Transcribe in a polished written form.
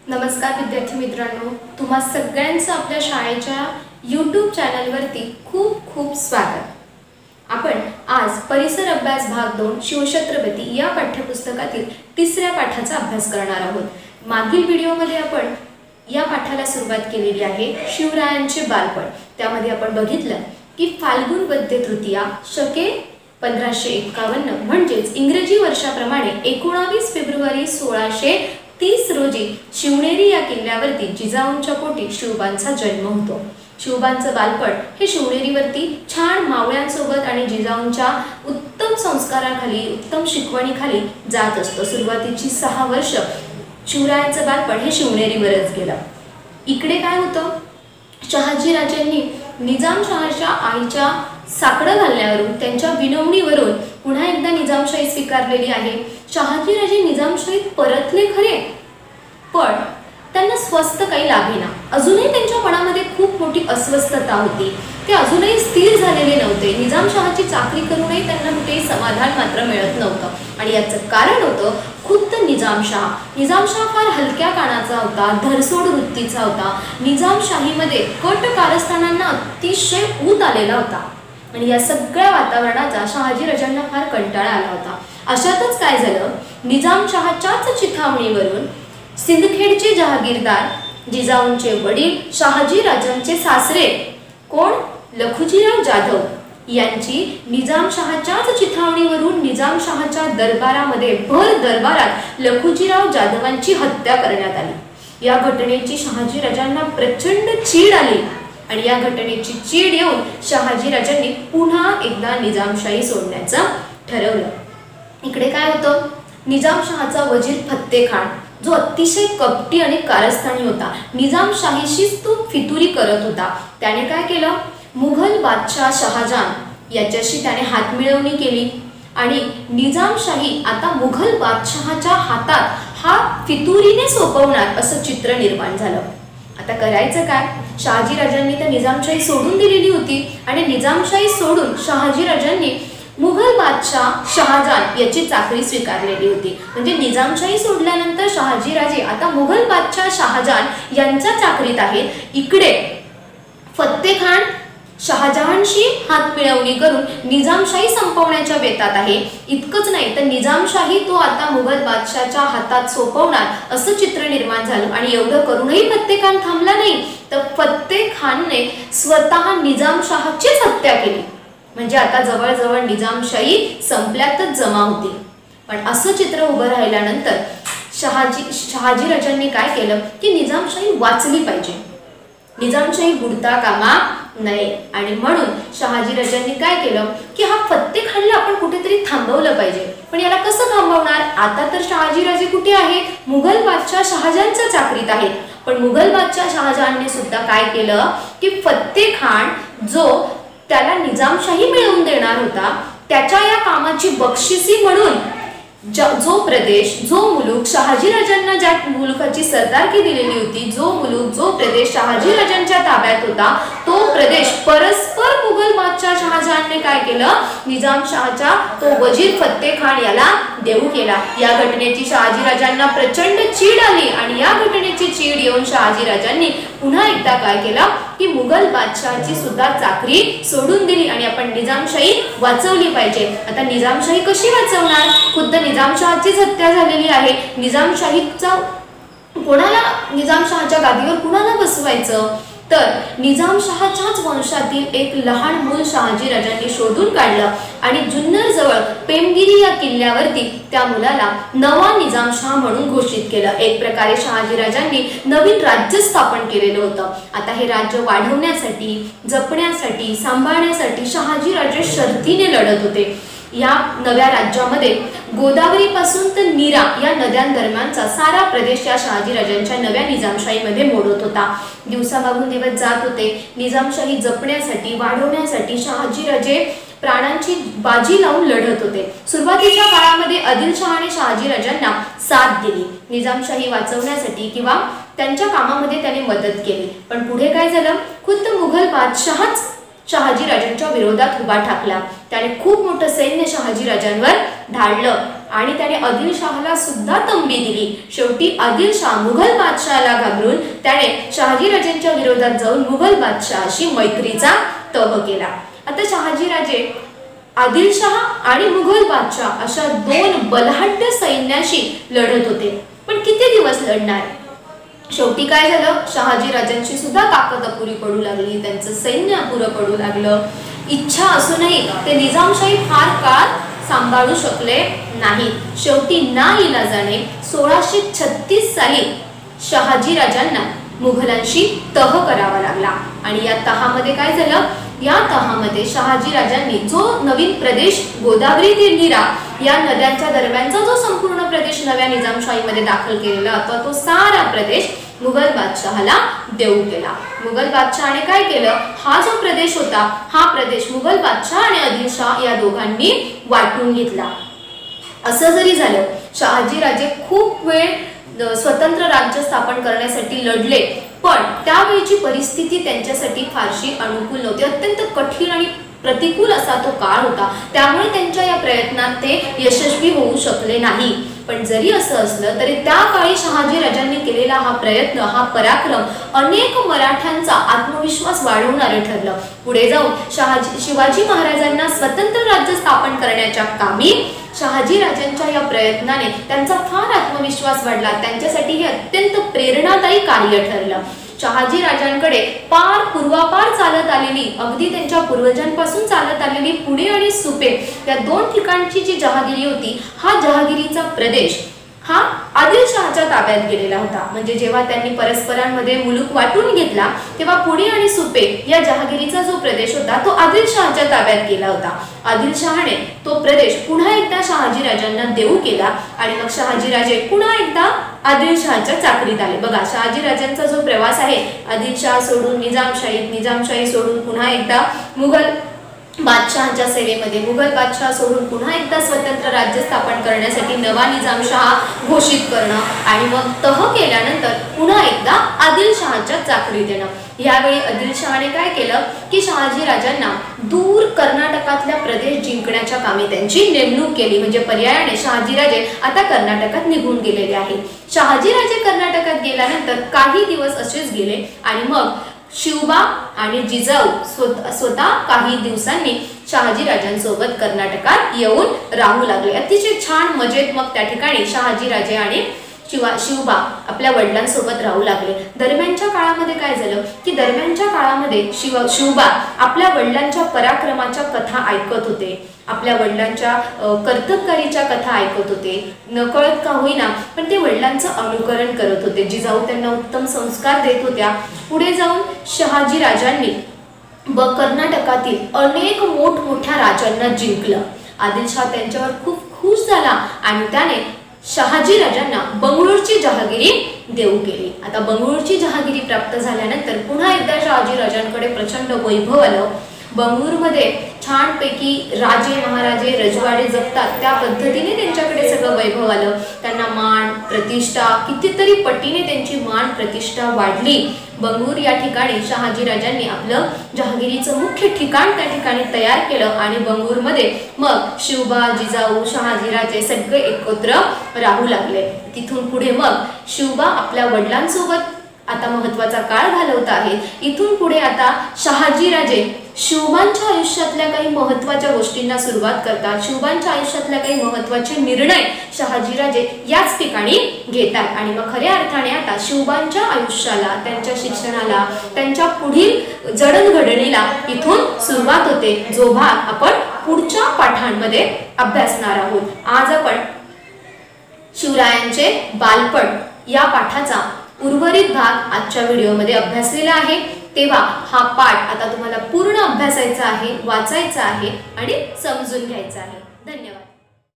नमस्कार विद्यार्थी मित्रांनो, तुम्हा सगळ्यांचं आपल्या शाळेच्या YouTube चॅनलवरती खूप खूप स्वागत। आपण आज परिसर अभ्यास भाग 2 शिवछत्रपती या पाठ्यपुस्तकातील तिसऱ्या पाठाचा अभ्यास करणार आहोत। मागील व्हिडिओमध्ये आपण या पाठाला सुरुवात केलेली आहे शिवरायांचे बालपण। त्यामध्ये आपण बघितलं की फाल्गुन वद्य तृतीया शके 1551 म्हणजेच इंग्रजी वर्षाप्रमाणे 19 फेब्रुवारी 1630 रोजी शिवनेरी या किल्ल्यावरती जिजाऊंच्या पोटी शिवबांचा जन्म होतो। शिवबांचं बालपण हे शिवनेरीवरती छान मावळ्यांसोबत आणि जिजाऊंच्या उत्तम संस्काराखाली उत्तम शिकवणीखाली जात असतं। सुरुवातीची 6 वर्ष शिवरायांचं बालपण हे शिवनेरीवरच गेलं। इकडे काय होतं, शहाजी राजांनी निजामशहाच्या आईच्या साकडं घालण्यावरून त्यांच्या विनवणीवरून पुन्हा एकदा निजामशाही स्वीकारलेली आहे। शहाजी राजे निजामशाहीत परतले खरे, पण त्यांना स्वस्त काही लाभेना। अजूनही त्यांच्या मनामध्ये खूप मोठी अस्वस्थता होती, ते अजूनही स्थिर झालेले नव्हते। निजामशहाची चाकरी करूनही त्यांना कुठेही समाधान मात्र मिळत नव्हतं आणि याचं कारण होतं खुद्द निजामशाह। निजामशाह फार हलक्या कानाचा होता, धरसोड वृत्तीचा होता। निजामशाहीमध्ये कट कारस्थानांना अतिशय ऊत आलेला होता आणि या सगळ्या वातावरणाचा शहाजी राजांना फार कंटाळा आला होता। अशातच काय झालं, निजामशहाच्याच चिथावणीवरून सिंदखेडचे जहागीरदार जिजाऊंचे वडील शहाजी राजांचे सासरे कोण लखुजीराव जाधव यांची निजामशहाच्याच चिथावणीवरून निजामशहाच्या दरबारामध्ये भर दरबारात लखुजीराव जाधवांची हत्या करण्यात आली। या घटनेची शहाजी राजांना प्रचंड चीड आली आणि या घटनेची चीड येऊन शहाजी राजांनी पुन्हा एकदा निजामशाही सोडण्याचं ठरवलं। इकडे काय होतं, निजामशहाचा वजीर फत्ते खान जो अतिशय कपटी आणि कारस्थानी होता, निजामशाहीशीच तो फितुरी करत होता। त्याने काय केलं, मुघल बादशाह शहाजहान याच्याशी त्याने हातमिळवणी केली आणि निजामशाही आता मुघल बादशहाच्या हातात हा फितुरीने सोपवणार असं चित्र निर्माण झालं। आता करायचं काय, शहाजी राजांनी तर निजामशाही सोडून दिलेली होती आणि निजामशाही सोडून शहाजी राजांनी मुघल बादशाह शहाजहान याची चाकरी स्वीकारलेली होती। म्हणजे निजामशाही सोडल्यानंतर शहाजी राजे आता मुघल बादशाह शहाजहान यांच्या चाकरीत आहेत। इकडे फत्ते खान शहाजहानशी हात मिळवणी करून निजामशाही संपवण्याच्या बेतात आहे। इतकंच नाही तर निजामशाही तो आता मुघल बादशाहच्या हातात सोपवणार असं चित्र निर्माण झालं आणि एवढं करूनही फत्ते खान थांबला नाही, तर फत्ते खानने स्वतः निजामशहाचीच हत्या केली। म्हणजे आता जवळजवळ निजामशाही संपल्यातच जमा होती। पण असं चित्र उभं राहिल्यानंतर शहाजी राजांनी काय केलं की निजामशाही वाचली पाहिजे, निजामशाही बुडता कामा नये आणि म्हणून शहाजी राजांनी काय केलं की हा फत्ते खानला आपण कुठेतरी थांबवलं पाहिजे। पण याला कसं थांबवणार, आता तर शहाजी राजे कुठे आहेत, मुघल बादशाह शहाजहानच्या चाकरीत आहेत। पण मुघल बादशाह शहाजहानने सुद्धा काय केलं की फत्ते खान जो त्याला निजामशाही मिळवून देणार होता, त्याच्या या कामाची बक्षिसी म्हणून जो प्रदेश जो मुलूक शहाजी राजांना ज्या मुलुखाची सरदारकी दिलेली होती, जो मुलूक जो प्रदेश शहाजी राजांच्या ताब्यात होता, तो प्रदेश परस्पर मुघल बादशाह शहाजहानने काय केलं, निजामशहाचा तो वजीर फत्ते खान याला देऊ केला। या घटनेची शहाजी राजांना प्रचंड चीड आली आणि या घटनेची चीड येऊन शहाजी राजांनी पुन्हा एकदा काय केलं की मुघल बादशाहची सुद्धा चाकरी सोडून दिली आणि आपण निजामशाही वाचवली पाहिजे। आता निजामशाही कशी वाचवणार, खुद्द निजामशहाचीच हत्या झालेली आहे। निजामशाहीचा कोणाला, निजामशहाच्या गादीवर कुणाला बसवायचं, तर निजामशहाच्याच वंशातील एक लहान मूल शहाजी राजांनी शोधून काढलं आणि जुन्नर जवळ पेमगिरी या किल्ल्यावरती त्या मुलाला नवा निजामशाह म्हणून घोषित केलं। एक प्रकारे शहाजी राजांनी नवीन राज्य स्थापन केलेलं होतं। आता हे राज्य वाढवण्यासाठी, जपण्यासाठी, सांभाळण्यासाठी शहाजी राजे शर्थीने लढत होते। या नव्या राज्यामध्ये गोदावरी पासून तर नीरा या नद्यांदरम्यानचा सारा प्रदेश या शहाजी राजांच्या नव्या निजामशाहीमध्ये मोडत होता। दिवसामागून दिवस जात होते। निजामशाही जपण्यासाठी, वाढवण्यासाठी शहाजी राजे प्राणांची बाजी लावून लढत होते। सुरुवातीच्या काळामध्ये आदिलशहाने शहाजी राजांना साथ दिली, निजामशाही वाचवण्यासाठी किंवा त्यांच्या कामामध्ये त्याने मदत केली। पण पुढे काय झालं, खुद्द मुघल बादशहाच शहाजी राजांच्या विरोधात उभा ठाकला। त्याने खूप मोठं सैन्य शहाजी राजांवर धाडलं आणि त्याने आदिलशहाला सुद्धा तंबी दिली. शेवटी आदिलशाह मुघल बादशहाला घाबरून त्याने शहाजीराजांच्या विरोधात जाऊन मुघल बादशहाशी मैत्रीचा तह केला. आता शहाजीराजे आदिलशाह आणि मुघल बादशाह अशा दोन बलाढ्य सैन्याशी लढत होते. पण किती दिवस लढणार? शेवटी काय झालं, शहाजीराजांची सुद्धा ताकद अपुरी पडू लागली, त्यांचं सैन्य अपुरं पडू लागलं. इच्छा असूनही ते निजामशाही फार काळ सांभाळू शकले नाही. शेवटी नाईलाजाने 1636 साली शहाजीराजांना मुघलांशी तह करावा लागला. आणि या तहामध्ये काय झालं, या तहामध्ये शहाजीराजांनी जो नवीन प्रदेश गोदावरी ते नीरा या नद्यांच्या दरम्यानचा जो संपूर्ण प्रदेश नव्या निजामशाहीमध्ये दाखल केलेला होता, तो सारा प्रदेश मुघल बादशहाला देऊ केला. मुघल बादशहाने काय केलं, हा जो प्रदेश होता हा प्रदेश मुघल बादशाह आणि आदिलशाह या दोघांनी वाटून घेतला. असं जरी झालं, शहाजीराजे खूप वेळ स्वतंत्र राज्य स्थापन करण्यासाठी लढले, पण त्यावेळची परिस्थिती त्यांच्यासाठी फारशी अनुकूल नव्हती. अत्यंत कठीण आणि प्रतिकूल असा तो काळ होता. त्यामुळे त्यांच्या या प्रयत्नात ते यशस्वी होऊ शकले नाही. पण जरी असं असलं तरी त्या काळी शहाजीराजांनी केलेला हा प्रयत्न, हा पराक्रम अनेक मराठ्यांचा आत्मविश्वास वाढवणारे ठरलं. पुढे जाऊन शिवाजी महाराजांना स्वतंत्र राज्य स्थापन करण्याच्या कामी शहाजीराजांच्या या प्रयत्नाने त्यांचा फार आत्मविश्वास वाढला. त्यांच्यासाठी हे अत्यंत प्रेरणादायी कार्य ठरलं. शहाजीराजांकडे पूर्वापार चालत आलेली, अगदी त्यांच्या पूर्वजांपासून चालत आलेली पुणे आणि सुपे या दोन ठिकाणची जी जहागिरी होती, हा जहागिरीचा प्रदेश हा आदिलशहाच्या ताब्यात गेलेला होता. म्हणजे जेव्हा त्यांनी परस्परांमध्ये मुलूक वाटून घेतला तेव्हा पुणे आणि सुपे या जहागिरीचा जो प्रदेश होता तो आदिलशहाच्या ताब्यात गेला होता. आदिलशहाने तो प्रदेश पुन्हा एकदा शहाजीराजांना देऊ केला आणि मग शहाजीराजे पुन्हा एकदा आदिलशहाच्या चाकरीत आले. बघा, शहाजीराजांचा जो प्रवास आहे, आदिलशहा सोडून निजामशाही सोडून पुन्हा एकदा मुघल बादशहाच्या सेवेमध्ये, मुघल बादशाह सोडून पुन्हा एकदा स्वतंत्र राज्य स्थापन करण्यासाठी नवा निजामशाह घोषित करणं आणि मग तह केल्यानंतर पुन्हा एकदा आदिलशहाच्या चाकरीत येणं. यावेळी आदिलशहाने काय केलं की शहाजीराजांना दूर कर्नाटकातल्या प्रदेश जिंकण्याच्या कामी त्यांची नेमणूक केली. म्हणजे पर्यायाने शहाजीराजे आता कर्नाटकात निघून गेलेले आहेत. शहाजीराजे कर्नाटकात गेल्यानंतर काही दिवस असेच गेले आणि मग शिवबा आणि जिजाऊ स्वतः काही दिवसांनी शहाजीराजांसोबत कर्नाटकात येऊन राहू लागले. अतिशय छान मजेत मग त्या ठिकाणी शहाजीराजे आणि शिवबा आपल्या वडिलांसोबत राहू लागले. दरम्यानच्या काळामध्ये काय झालं की दरम्यानच्या काळामध्ये शिवबा आपल्या वडिलांच्या पराक्रमाच्या कथा ऐकत होते, आपल्या वडिलांच्या कर्तबगारीच्या कथा ऐकत होते. नकळत का होईना पण ते वडिलांचं अनुकरण करत होते. जिजाऊ त्यांना उत्तम संस्कार देत होत्या. पुढे जाऊन शहाजीराजांनी कर्नाटकातील अनेक मोठमोठ्या राजांना जिंकलं. आदिलशाह त्यांच्यावर खूप खुश झाला आणि त्याने शहाजीराजांना बंगळूरची जहागिरी देऊ केली. आता बंगळूरची जहागिरी प्राप्त झाल्यानंतर पुन्हा एकदा शहाजीराजांकडे प्रचंड वैभव आलं. बंगळूरमध्ये छानपैकी राजे महाराजे रजवाडे जगतात त्या पद्धतीने त्यांच्याकडे सगळं वैभव आलं. त्यांना मान प्रतिष्ठा कितीतरी पटीने त्यांची मान प्रतिष्ठा वाढली. बंगळूर या ठिकाणी शहाजीराजांनी आपलं जहागिरीचं मुख्य ठिकाण त्या ठिकाणी तयार केलं आणि बंगळूरमध्ये मग शिवबा जिजाऊ शहाजीराजे सगळे एकत्र राहू लागले. तिथून पुढे मग शिवबा आपल्या वडिलांसोबत आता महत्त्वाचा काळ घालवत आहेत. इथून पुढे आता शहाजीराजे शिवबांच्या आयुष्यातल्या काही महत्त्वाच्या गोष्टींना सुरुवात करतात. शिवबांच्या आयुष्यातल्या काही महत्त्वाचे निर्णय शहाजीराजे याच ठिकाणी घेतात आणि मग खऱ्या अर्थाने आता शिवबांच्या आयुष्याला, त्यांच्या शिक्षणाला, त्यांच्या पुढील जडणघडणीला इथून सुरुवात होते, जो भाग आपण पुढच्या पाठांमध्ये अभ्यासणार आहोत. आज आपण शिवरायांचे बालपण या पाठाचा उर्वरित भाग आजच्या व्हिडिओमध्ये अभ्यासलेला आहे. तेव्हा हा पाठ आता तुम्हाला पूर्ण अभ्यासायचा आहे, वाचायचा आहे आणि समजून घ्यायचा आहे. धन्यवाद.